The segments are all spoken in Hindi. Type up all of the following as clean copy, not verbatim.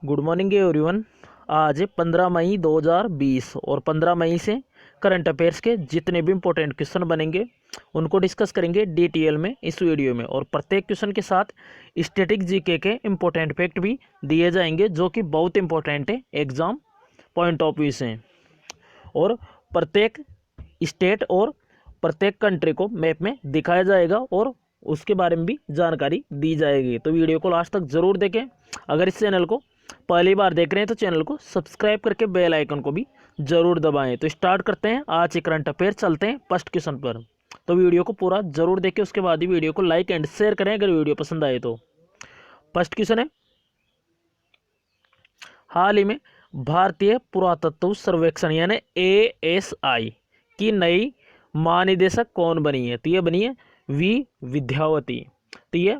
Good morning everyone. आज 15 मई 2020 और 15 मई से करंट अफेयर्स के जितने भी इंपॉर्टेंट क्वेश्चन बनेंगे उनको डिस्कस करेंगे डिटेल में इस वीडियो में। और प्रत्येक क्वेश्चन के साथ स्टैटिक जीके के इंपॉर्टेंट फैक्ट भी दिए जाएंगे जो कि बहुत इंपॉर्टेंट है एग्जाम पॉइंट ऑफ व्यू से। और प्रत्येक स्टेट और प्रत्येक कंट्री को मैप में दिखाया जाएगा और उसके बारे में भी जानकारी दी जाएगी। तो वीडियो को लास्ट तक जरूर देखें। अगर इस चैनल को पहली बार देख रहे हैं तो चैनल को सब्सक्राइब करके बेल आइकन को भी जरूर दबाएं। तो स्टार्ट करते हैं आज के करंट अफेयर। चलते हैं फर्स्ट क्वेश्चन पर। तो वीडियो को पूरा जरूर देखें, उसके बाद ही वीडियो को लाइक एंड शेयर करें अगर वीडियो पसंद आए तो। फर्स्ट क्वेश्चन है, हाल ही में भारतीय पुरातत्व सर्वेक्षण यानी ASI की नई महानिदेशक कौन बनी है? तो ये बनी है वी विद्यावती। तो ये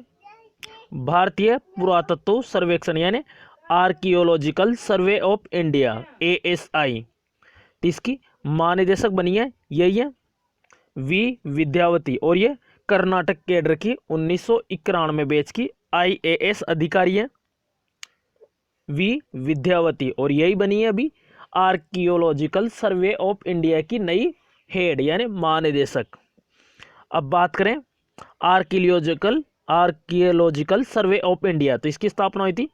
भारतीय पुरातत्व सर्वेक्षण यानी archaeological survey of India ASI, इसकी महानिदेशक बनी है यही है वी विद्यावती। और ये कर्नाटक कैडर की 1991 बैच की IAS अधिकारी है वी विद्यावती। और यही बनी है अभी आर्कियोलॉजिकल सर्वे ऑफ इंडिया की नई हेड यानी महानिदेशक। अब बात करें आर्कियोलॉजिकल सर्वे ऑफ इंडिया, तो इसकी स्थापना हुई थी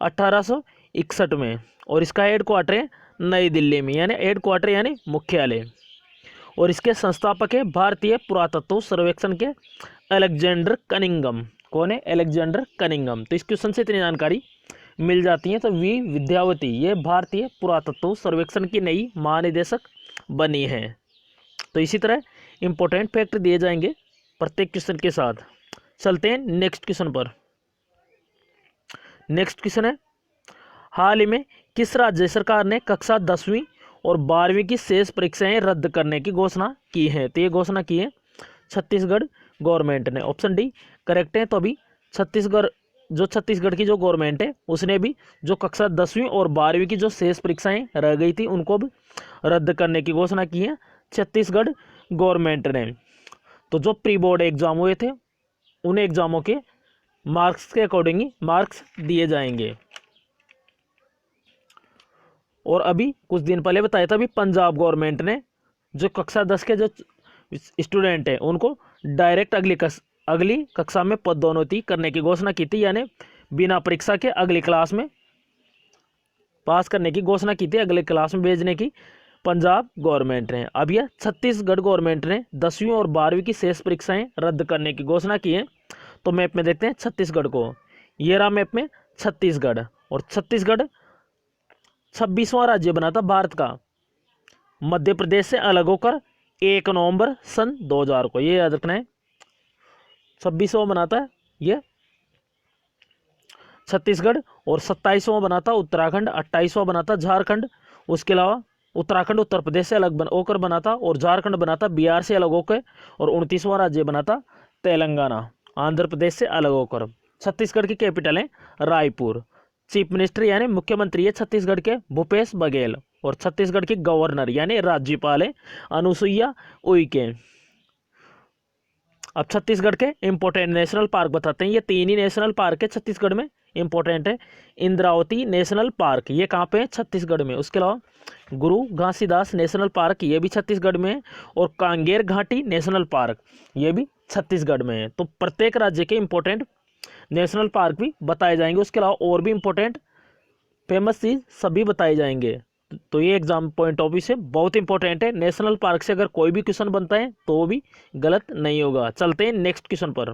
1861 में और इसका हेड क्वार्टर है नई दिल्ली में, यानी हेड क्वार्टर यानी मुख्यालय। और इसके संस्थापक है भारतीय पुरातत्व सर्वेक्षण के अलेक्जेंडर कनिंगम। कौन है? Alexander Cunningham. तो इस क्वेश्चन से इतनी जानकारी मिल जाती है। तो वी विद्यावती ये भारतीय पुरातत्व सर्वेक्षण की नई महानिदेशक बनी है। तो इसी तरह इंपॉर्टेंट फैक्ट दिए जाएंगे प्रत्येक क्वेश्चन के साथ। चलते हैं नेक्स्ट क्वेश्चन पर। नेक्स्ट क्वेश्चन है, हाल ही में किस राज्य सरकार ने कक्षा 10वीं और 12वीं की शेष परीक्षाएं रद्द करने की घोषणा की है? तो ये घोषणा की है छत्तीसगढ़ गवर्नमेंट ने। ऑप्शन डी करेक्ट है। तो अभी छत्तीसगढ़ की जो गवर्नमेंट है उसने भी जो कक्षा 10वीं और 12वीं की जो शेष परीक्षाएं रह गई थी उनको भी रद्द करने की घोषणा की है छत्तीसगढ़ गवर्नमेंट ने। तो जो प्री बोर्ड एग्जाम हुए थे उन एग्जामों के मार्क्स के अकॉर्डिंग ही मार्क्स दिए जाएंगे। और अभी कुछ दिन पहले बताया था, अभी पंजाब गवर्नमेंट ने जो कक्षा 10 के जो स्टूडेंट हैं उनको डायरेक्ट अगली कक्षा में पदोन्नति करने की घोषणा की थी, यानी बिना परीक्षा के अगली क्लास में पास करने की घोषणा की थी, अगले क्लास में भेजने की पंजाब गवर्नमेंट ने। अब यह छत्तीसगढ़ गवर्नमेंट ने 10वीं और 12वीं की शेष परीक्षाएं रद्द करने की घोषणा की है। तो मैप में देखते हैं छत्तीसगढ़ को। ये रहा मैप में छत्तीसगढ़। और छत्तीसगढ़ 26वां राज्य बना था भारत का मध्य प्रदेश से अलग होकर 1 नवंबर सन 2000 को। ये याद रखना है, 26वां बनाता है ये छत्तीसगढ़। और 27वां बनाता उत्तराखंड, 28वां बनाता झारखंड। उसके अलावा उत्तराखंड उत्तर प्रदेश से अलग होकर बना था और झारखंड बना था बिहार से अलग होकर। और 29वां राज्य बना था तेलंगाना आंध्र प्रदेश से अलग होकर। छत्तीसगढ़ की कैपिटल है रायपुर। चीफ मिनिस्टर यानी मुख्यमंत्री है छत्तीसगढ़ के भूपेश बघेल। और छत्तीसगढ़ की गवर्नर यानी राज्यपाल है अनुसुईया उइके। अब छत्तीसगढ़ के इंपॉर्टेंट नेशनल पार्क बताते हैं। ये 3 ही नेशनल पार्क है छत्तीसगढ़ में, इंपॉर्टेंट है। इंद्रावती नेशनल पार्क ये कहाँ पे है? छत्तीसगढ़ में। उसके अलावा गुरु घासीदास नेशनल पार्क ये भी छत्तीसगढ़ में है। और कांगेर घाटी नेशनल पार्क ये भी छत्तीसगढ़ में है। तो प्रत्येक राज्य के इंपॉर्टेंट नेशनल पार्क भी बताए जाएंगे। उसके अलावा और भी इंपॉर्टेंट फेमस चीज सभी बताए जाएंगे। तो ये एग्जाम पॉइंट ऑफ व्यू से बहुत इंपॉर्टेंट है। नेशनल पार्क से अगर कोई भी क्वेश्चन बनता है तो वो भी गलत नहीं होगा। चलते हैं नेक्स्ट क्वेश्चन पर।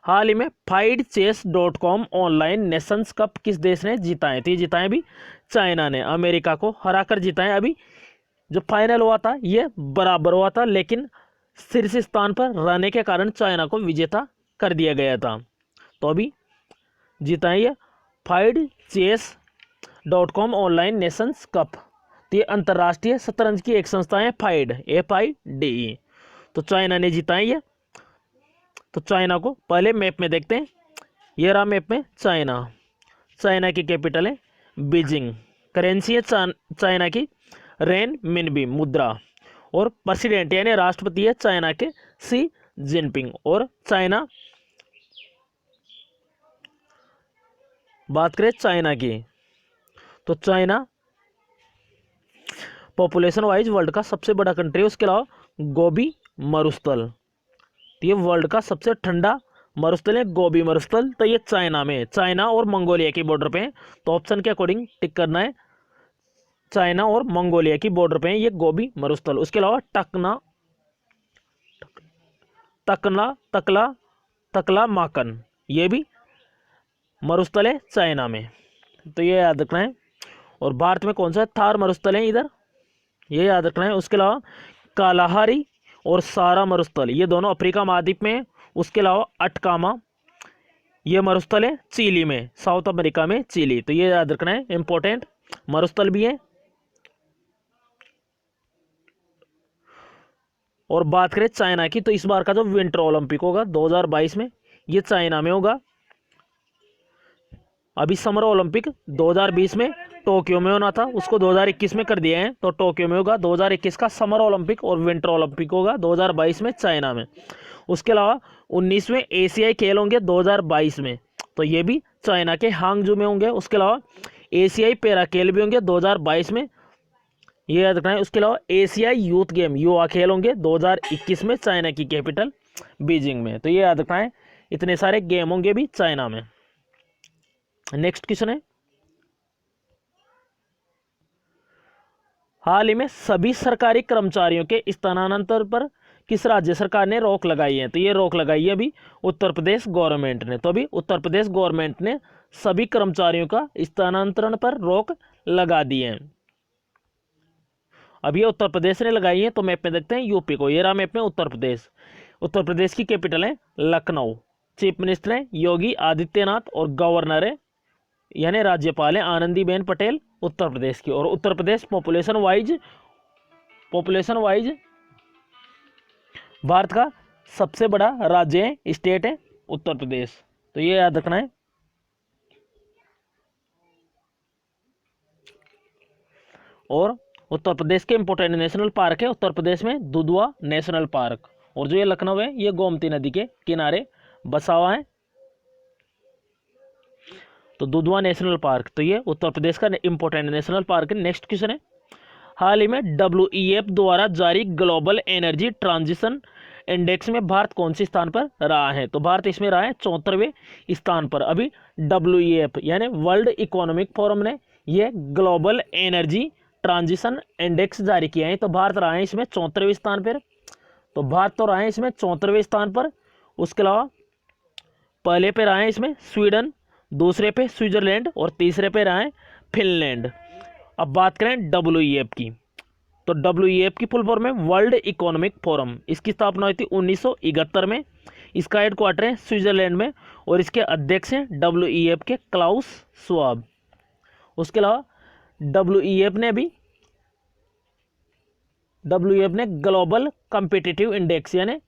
हाल ही में FIDECHESS.com ऑनलाइन नेशंस कप किस देश ने जीता है? तो ये जीता है अभी चाइना ने, अमेरिका को हराकर जीता है। अभी जो फाइनल हुआ था ये बराबर हुआ था, लेकिन शीर्ष स्थान पर रहने के कारण चाइना को विजेता कर दिया गया था। तो अभी जीता है ये FIDECHESS.com ऑनलाइन नेशंस कप। तो ये अंतर्राष्ट्रीय शतरंज की एक संस्था है FIDE। तो चाइना ने जीता है ये। तो चाइना को पहले मैप में देखते हैं। ये रहा मैप में चाइना की कैपिटल है बीजिंग। करेंसी है चाइना की रेन मिनबी मुद्रा। और प्रेसिडेंट यानी राष्ट्रपति है चाइना के शी जिनपिंग। और चाइना बात करें चाइना की, तो चाइना पॉपुलेशन वाइज वर्ल्ड का सबसे बड़ा कंट्री है। उसके अलावा गोबी मरुस्थल, तो ये वर्ल्ड का सबसे ठंडा मरुस्थल है गोबी मरुस्थल, तो ये चाइना में, चाइना और मंगोलिया की बॉर्डर पे है। तो ऑप्शन के अकॉर्डिंग टिक करना है, चाइना और मंगोलिया की बॉर्डर पे है ये गोबी मरुस्थल। उसके अलावा टकना तकला तकला तकला माकन, ये भी मरुस्थल है चाइना में, तो ये याद रखना है। और भारत में कौन सा थार मरुस्थल है इधर, ये याद रखना है। उसके अलावा कालाहारी और सारा मरुस्थल, ये दोनों अफ्रीका महाद्वीप में है। उसके अलावा अटकामा, ये मरुस्थल है चिली में, साउथ अमेरिका में चिली, तो ये याद रखना है, इंपॉर्टेंट मरुस्थल भी है। और बात करें चाइना की, तो इस बार का जो विंटर ओलंपिक होगा 2022 में, ये चाइना में होगा। अभी समर ओलंपिक 2020 में टोक्यो में होना था, उसको 2021 में कर दिया है, तो टोक्यो में होगा 2021 का समर ओलंपिक, और विंटर ओलंपिक होगा 2022 में चाइना में। उसके अलावा 19वें एशियाई खेल होंगे 2022 में, तो ये भी चाइना के हांगजू में होंगे। उसके अलावा एशियाई पैरा खेल भी होंगे 2022 में, ये याद रखना है। उसके अलावा एशियाई यूथ गेम युवा खेल होंगे 2021 में, चाइना की कैपिटल बीजिंग में, तो ये याद रखना है, इतने सारे गेम होंगे भी चाइना में। नेक्स्ट क्वेश्चन है, हाल ही में सभी सरकारी कर्मचारियों के स्थानांतरण पर किस राज्य सरकार ने रोक लगाई है, तो ये रोक लगाई है अभी उत्तर प्रदेश गवर्नमेंट ने। तो अभी उत्तर प्रदेश गवर्नमेंट ने सभी कर्मचारियों का स्थानांतरण पर रोक लगा दी है। अब ये उत्तर प्रदेश ने लगाई है, तो मैप में देखते हैं यूपी को, ये रहा मैप में उत्तर प्रदेश। उत्तर प्रदेश की कैपिटल है लखनऊ, चीफ मिनिस्टर है योगी आदित्यनाथ, और गवर्नर है यानी राज्यपाल है आनंदीबेन पटेल उत्तर प्रदेश की। और उत्तर प्रदेश पॉपुलेशन वाइज भारत का सबसे बड़ा राज्य है, स्टेट है उत्तर प्रदेश, तो ये याद रखना है। और उत्तर प्रदेश के इंपोर्टेंट नेशनल पार्क है उत्तर प्रदेश में दुधवा नेशनल पार्क, और जो ये लखनऊ है ये गोमती नदी के किनारे बसा हुआ है, तो दुधवा नेशनल पार्क, तो ये उत्तर प्रदेश का इंपोर्टेंट नेशनल पार्क है। नेक्स्ट क्वेश्चन है, हाल ही में WEF द्वारा जारी ग्लोबल एनर्जी ट्रांजिशन इंडेक्स में भारत कौन से स्थान पर रहा है, तो भारत इसमें रहा है 74वें स्थान पर। अभी WEF यानी वर्ल्ड इकोनॉमिक फोरम ने ये ग्लोबल एनर्जी ट्रांजिशन इंडेक्स जारी किया है, तो भारत रहा है इसमें 74वें स्थान पर, तो भारत तो रहा है इसमें 74वें स्थान पर। उसके अलावा पहले पे रहा है इसमें स्वीडन, दूसरे पे स्विट्जरलैंड, और तीसरे पे रहा है फिनलैंड। अब बात करें WEF की, तो WEF की फुल फॉर्म है वर्ल्ड इकोनॉमिक फोरम, इसकी स्थापना हुई थी 1971 में, इसका हेडक्वार्टर है स्विट्जरलैंड में, और इसके अध्यक्ष हैं WEF के क्लाउस श्वाब। उसके अलावा WEF ने ग्लोबल कॉम्पिटिटिव इंडेक्स यानी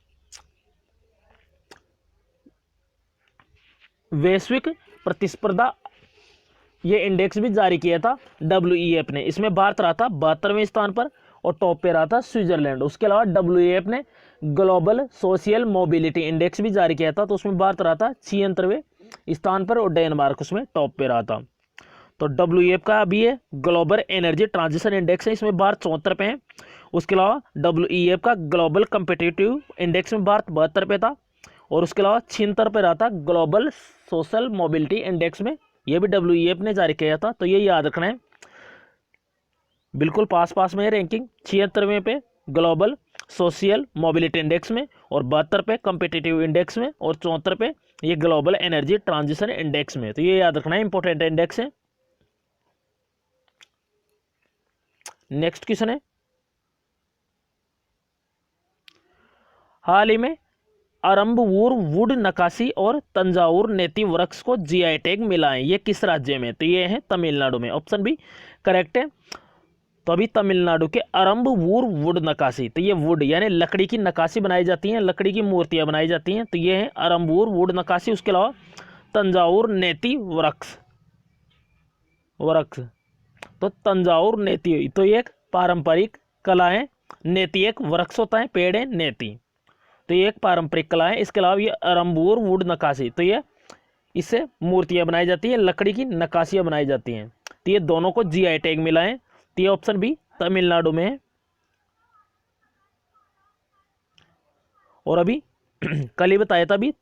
वैश्विक प्रतिस्पर्धा ये इंडेक्स भी जारी किया था WEF ने, इसमें भारत रहा था 72वें स्थान पर, और टॉप पे रहा था स्विट्जरलैंड। उसके अलावा WEF ने ग्लोबल सोशल मोबिलिटी इंडेक्स भी जारी किया था, तो उसमें भारत रहा था 76वें स्थान पर, और डेनमार्क उसमें टॉप पे रहा था। तो WEF का अभी ये ग्लोबल एनर्जी ट्रांजिशन इंडेक्स है, इसमें भारत 74 पे है। उसके अलावा WEF का ग्लोबल कम्पिटिटिव इंडेक्स में भारत 72 पे था, और उसके अलावा 76 पे रहा था ग्लोबल सोशल मोबिलिटी इंडेक्स में, ये भी WEF ने जारी किया था, तो ये याद रखना है, बिल्कुल पास में है रैंकिंग। 76वें पे ग्लोबल सोशल मोबिलिटी इंडेक्स में, और 72 पे कम्पिटिटिव इंडेक्स में, और 74 पे ये ग्लोबल एनर्जी ट्रांजिशन इंडेक्स में, तो ये याद रखना है, इंपॉर्टेंट इंडेक्स है। नेक्स्ट क्वेश्चन है, हाल ही में अरंबवूर वुड नकाशी और तंजावुर नेति वृक्ष को GI टैग मिला है, ये किस राज्य में, तो ये है तमिलनाडु में, ऑप्शन बी करेक्ट है। तो अभी तमिलनाडु के अरंबवूर वुड नकाशी, तो ये वुड यानी लकड़ी की नकाशी बनाई जाती है, लकड़ी की मूर्तियां बनाई जाती हैं, तो ये है अरंबवूर वुड नकाशी। उसके अलावा तंजावुर नेति वृक्ष, तो तंजावुर नेति तो ये एक पारंपरिक कला है, नेति एक वृक्ष होता है, पेड़ है नेति, तो ये एक पारंपरिक कला है। इसके अलावा ये अरंबूर वुड नकाशी, तो ये इससे मूर्तियां बनाई जाती हैं, लकड़ी की नक्काशियां बनाई जाती हैं। तो ये दोनों को जीआई टैग मिला है। तो ये ऑप्शन बी तमिलनाडु में है। और अभी कल ही बताया था अभी,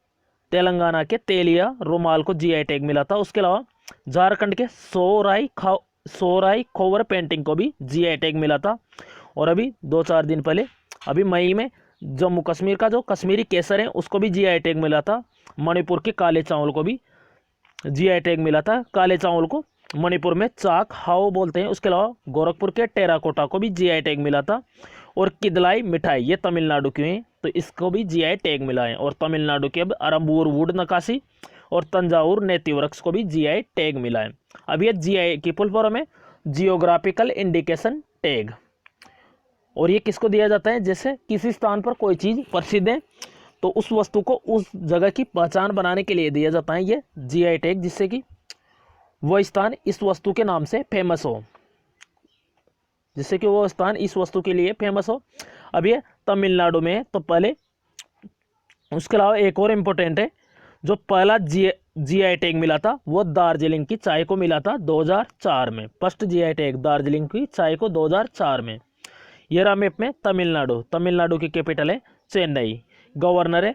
तेलंगाना के तेलिया रुमाल को जीआई टैग मिला था। उसके अलावा झारखंड के सोराई खोवर पेंटिंग को भी जीआई टैग मिला था। और अभी 2-4 दिन पहले अभी मई में जम्मू कश्मीर का जो कश्मीरी केसर है उसको भी जीआई टैग मिला था। मणिपुर के काले चावल को भी जीआई टैग मिला था। काले चावल को मणिपुर में चाक हाओ बोलते हैं। उसके अलावा गोरखपुर के टेराकोटा को भी जीआई टैग मिला था। और किदलाई मिठाई ये तमिलनाडु की है, तो इसको भी जीआई टैग मिला है। और तमिलनाडु के अब अरंबूर वुड नक्काशी और तंजावुर नेति वृक्ष को भी जीआई टैग मिला है। अब ये जीआई की फुल फॉर्म है जियोग्राफिकल इंडिकेशन टैग। और ये किसको दिया जाता है, जैसे किसी स्थान पर कोई चीज़ प्रसिद्ध है तो उस वस्तु को उस जगह की पहचान बनाने के लिए दिया जाता है ये जीआई टैग, जिससे कि वह स्थान इस वस्तु के नाम से फेमस हो, जिससे कि वो स्थान इस वस्तु के लिए फेमस हो। अब ये तमिलनाडु में है। तो पहले उसके अलावा एक और इम्पोर्टेंट है, जो पहला जीआई टैग मिला था वो दार्जिलिंग की चाय को मिला था 2004 में। फर्स्ट जीआई टैग दार्जिलिंग की चाय को 2004 में। ये रहा मैप में तमिलनाडु। तमिलनाडु की कैपिटल है चेन्नई। गवर्नर है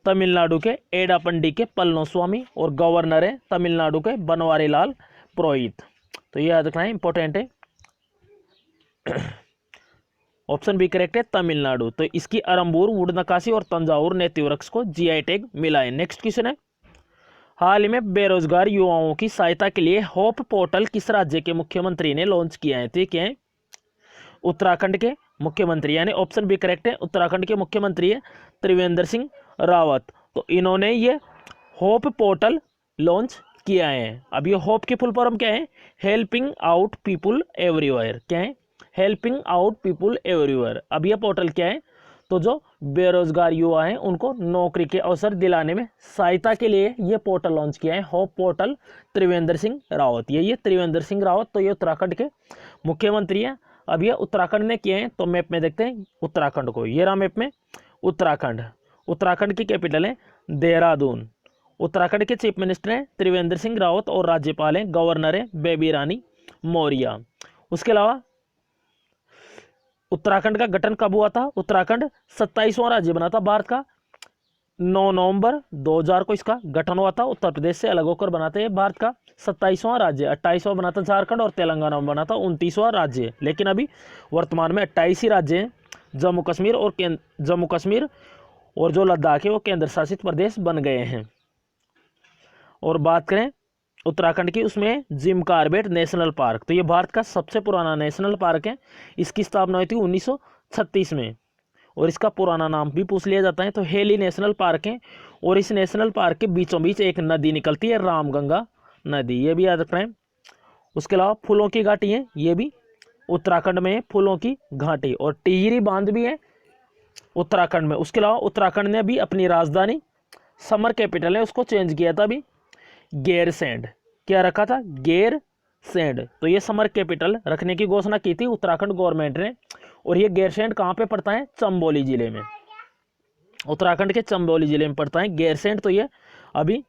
तमिलनाडु के एडापंडी के पलनोस्वामी और गवर्नर है तमिलनाडु के बनवारी लाल पुरोहित। तो ये याद रखना है, इंपॉर्टेंट है। ऑप्शन बी करेक्ट है तमिलनाडु। तो इसकी अरंबूर वुड नक्काशी और तंजावुर नेति वृक्ष को जीआई टैग मिला है। नेक्स्ट क्वेश्चन है, हाल ही में बेरोजगार युवाओं की सहायता के लिए होप पोर्टल किस राज्य के मुख्यमंत्री ने लॉन्च किया है? तो ये क्या है, उत्तराखंड के मुख्यमंत्री, यानी ऑप्शन बी करेक्ट है। उत्तराखंड के मुख्यमंत्री है त्रिवेंद्र सिंह रावत। तो इन्होंने ये होप पोर्टल लॉन्च किया है। अब ये होप की फुल फॉर्म क्या है, हेल्पिंग आउट पीपुल एवरीवेयर। क्या है, हेल्पिंग आउट पीपुल एवरीवेयर। अब ये पोर्टल क्या है, तो जो बेरोजगार युवा हैं उनको नौकरी के अवसर दिलाने में सहायता के लिए ये पोर्टल लॉन्च किया है, होप पोर्टल त्रिवेंद्र सिंह रावत। ये त्रिवेंद्र सिंह रावत, तो ये उत्तराखंड के मुख्यमंत्री हैं। अब ये उत्तराखंड ने किए हैं, तो मैप में देखते हैं उत्तराखंड को। ये रहा मैप में उत्तराखंड। उत्तराखंड की कैपिटल है देहरादून। उत्तराखंड के चीफ मिनिस्टर हैं त्रिवेंद्र सिंह रावत और राज्यपाल हैं, गवर्नर है बेबी रानी मौर्य। उसके अलावा उत्तराखंड का गठन कब हुआ था? उत्तराखंड 27वां राज्य बना था भारत का। 9 नवंबर 2000 को इसका गठन हुआ था। उत्तर प्रदेश से अलग होकर बनाते हैं भारत का 27वां राज्य। 28वां बना था झारखंड और तेलंगाना में बना था 29वां राज्य। लेकिन अभी वर्तमान में 28 ही राज्य हैं। जम्मू कश्मीर और जो लद्दाख है वो केंद्र शासित प्रदेश बन गए हैं। और बात करें उत्तराखंड की, उसमें जिम कॉर्बेट नेशनल पार्क। तो ये भारत का सबसे पुराना नेशनल पार्क है। इसकी स्थापना हुई थी 1936 में। और इसका पुराना नाम भी पूछ लिया जाता है, तो हेली नेशनल पार्क है। और इस नेशनल पार्क के बीचों बीच एक नदी निकलती है, रामगंगा नदी, ये भी याद रखना है। उसके अलावा फूलों की घाटी है, ये भी उत्तराखंड में है, फूलों की घाटी। और टिहरी बांध भी है उत्तराखंड में। उसके अलावा उत्तराखंड ने भी अपनी राजधानी, समर कैपिटल है, उसको चेंज किया था अभी, गैरसैंड। क्या रखा था? गैरसैंड। तो ये समर कैपिटल रखने की घोषणा की थी उत्तराखंड गवर्नमेंट ने। और ये गैरसैंड कहाँ पे पड़ता है? चंबोली जिले में। उत्तराखंड के चंबोली जिले में पड़ता है गैरसैंड। तो ये अभी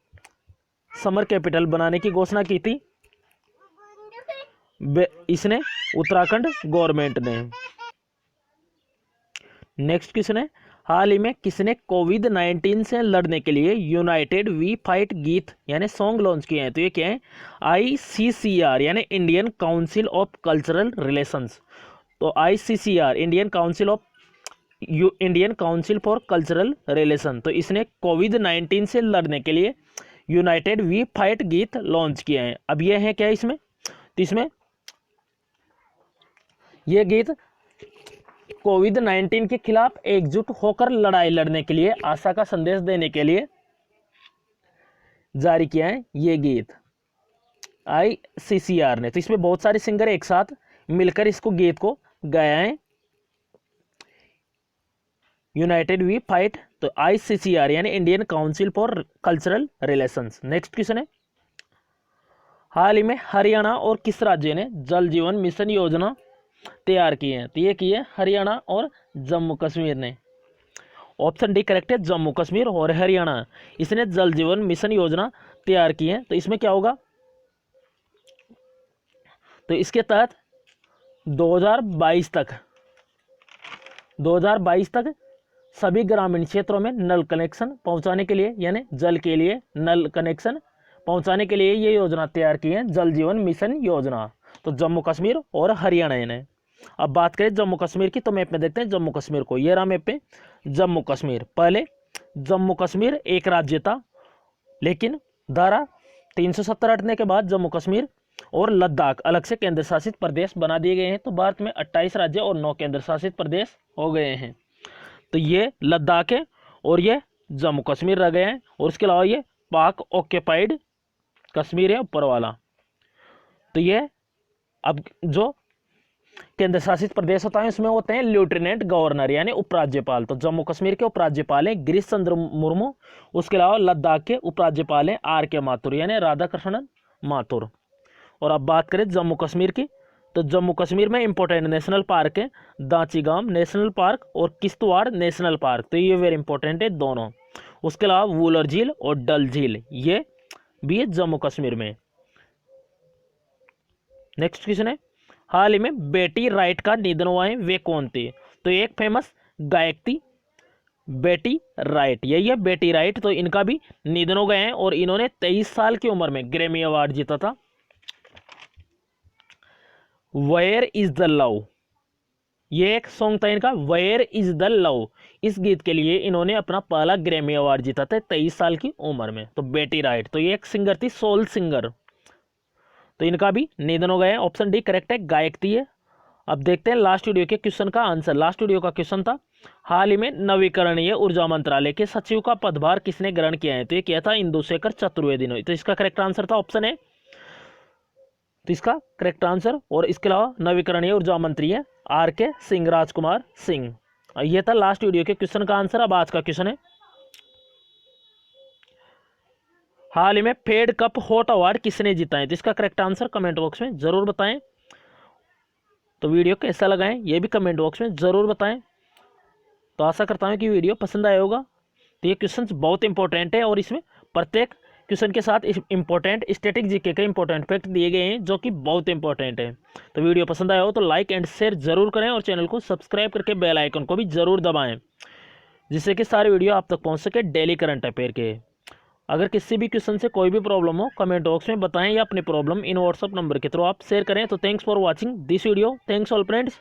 समर कैपिटल बनाने की घोषणा की थी इसने, उत्तराखंड गवर्नमेंट ने। नेक्स्ट क्वेश्चन है, हाल ही में किसने कोविड-19 से लड़ने के लिए यूनाइटेड वी फाइट गीत यानी सॉन्ग लॉन्च किए हैं? तो ये क्या है, ICCR यानी Indian council of cultural relations. तो ICCR Indian council for cultural relation, तो इसने कोविड-19 से लड़ने के लिए यूनाइटेड वी फाइट गीत लॉन्च किए हैं। अब ये है क्या इसमें, तो इसमें ये गीत कोविड-19 के खिलाफ एकजुट होकर लड़ाई लड़ने के लिए, आशा का संदेश देने के लिए जारी किया है ये गीत ICCR ने। तो इसमें बहुत सारे सिंगर एक साथ मिलकर इसको गीत को गाया है, यूनाइटेड वी फाइट। तो ICCR यानी Indian council for cultural relations. Next question है, हाल ही में हरियाणा और किस राज्य ने जल जीवन मिशन योजना तैयार की है? तो ये की है हरियाणा और जम्मू कश्मीर ने। ऑप्शन डी करेक्ट है, जम्मू कश्मीर और हरियाणा इसने जल जीवन मिशन योजना तैयार की है। तो इसमें क्या होगा, तो इसके तहत 2022 तक सभी ग्रामीण क्षेत्रों में नल कनेक्शन पहुंचाने के लिए, यानी जल के लिए नल कनेक्शन पहुंचाने के लिए ये योजना तैयार की है, जल जीवन मिशन योजना। तो जम्मू कश्मीर और हरियाणा ने। अब बात करें जम्मू कश्मीर की, तो मैप में देखते हैं जम्मू कश्मीर को। ये रहा मैप पे जम्मू कश्मीर। पहले जम्मू कश्मीर एक राज्य था, लेकिन धारा 370 हटने के बाद जम्मू कश्मीर और लद्दाख अलग से केंद्र शासित प्रदेश बना दिए गए हैं। तो भारत में 28 राज्य और 9 केंद्र शासित प्रदेश हो गए हैं। तो ये लद्दाख है और ये जम्मू कश्मीर रह गए हैं, और उसके अलावा ये पाक ऑक्यूपाइड कश्मीर है ऊपर वाला। तो ये अब जो केंद्र शासित प्रदेश होता है उसमें होते हैं लेफ्टिनेंट गवर्नर यानी उपराज्यपाल। तो जम्मू कश्मीर के उपराज्यपाल हैं गिरीश चंद्र मुर्मू। उसके अलावा लद्दाख के उपराज्यपाल हैं आर के माथुर यानी राधाकृष्णन माथुर। और अब बात करें जम्मू कश्मीर की, तो जम्मू कश्मीर में इंपॉर्टेंट नेशनल पार्क है दांचीगाम नेशनल पार्क और किश्तवाड़ नेशनल पार्क। तो ये वेरी इंपॉर्टेंट है दोनों। उसके अलावा वूलर झील और डल झील ये भी है जम्मू कश्मीर में। नेक्स्ट क्वेश्चन है, हाल ही में बेटी राइट का निधन हुआ है, वे कौन थे? तो एक फेमस गायक थी बेटी राइट, यही है बेटी राइट। तो इनका भी निधन हो गए हैं और इन्होंने 23 साल की उम्र में ग्रैमी अवार्ड जीता था। वेयर इज द लव, ये एक सॉन्ग था इनका, वेयर इज द लव। इस गीत के लिए इन्होंने अपना पहला ग्रैमी अवार्ड जीता था 23 साल की उम्र में। तो बेटी राइट, तो ये एक सिंगर थी, सोल सिंगर। तो इनका भी निधन हो गया है। ऑप्शन डी करेक्ट है, गायक थी है। अब देखते हैं लास्ट वीडियो के क्वेश्चन का आंसर। लास्ट वीडियो का क्वेश्चन था, हाल ही में नवीकरणीय ऊर्जा मंत्रालय के सचिव का पदभार किसने ग्रहण किया है? तो ये किया था इंदुशेखर चतुर्वेदी ने। तो इसका करेक्ट आंसर था ऑप्शन है, तो इसका करेक्ट आंसर। और इसके अलावा नवीकरणीय ऊर्जा मंत्री है आर के सिंह, राजकुमार सिंह। यह था लास्ट वीडियो के क्वेश्चन का आंसर। अब आज का क्वेश्चन है, हाल ही में फेड कप हॉट अवार्ड किसने जीता है? तो इसका करेक्ट आंसर कमेंट बॉक्स में जरूर बताएं। तो वीडियो कैसा लगा है ये भी कमेंट बॉक्स में जरूर बताएं। तो आशा करता हूं कि वीडियो पसंद आया होगा। तो ये क्वेश्चन बहुत इंपॉर्टेंट है और इसमें प्रत्येक क्वेश्चन के साथ इंपॉर्टेंट स्टैटिक जीके के इंपॉर्टेंट फैक्ट दिए गए हैं जो कि बहुत इंपॉर्टेंट है। तो वीडियो पसंद आया हो तो लाइक एंड शेयर जरूर करें और चैनल को सब्सक्राइब करके बेल आइकन को भी जरूर दबाएं, जिससे कि सारे वीडियो आप तक पहुंच सके डेली करंट अफेयर के। अगर किसी भी क्वेश्चन से कोई भी प्रॉब्लम हो कमेंट बॉक्स में बताएं या अपनी प्रॉब्लम इन व्हाट्सअप नंबर के थ्रू आप शेयर करें। तो thanks for watching this video. Thanks all friends.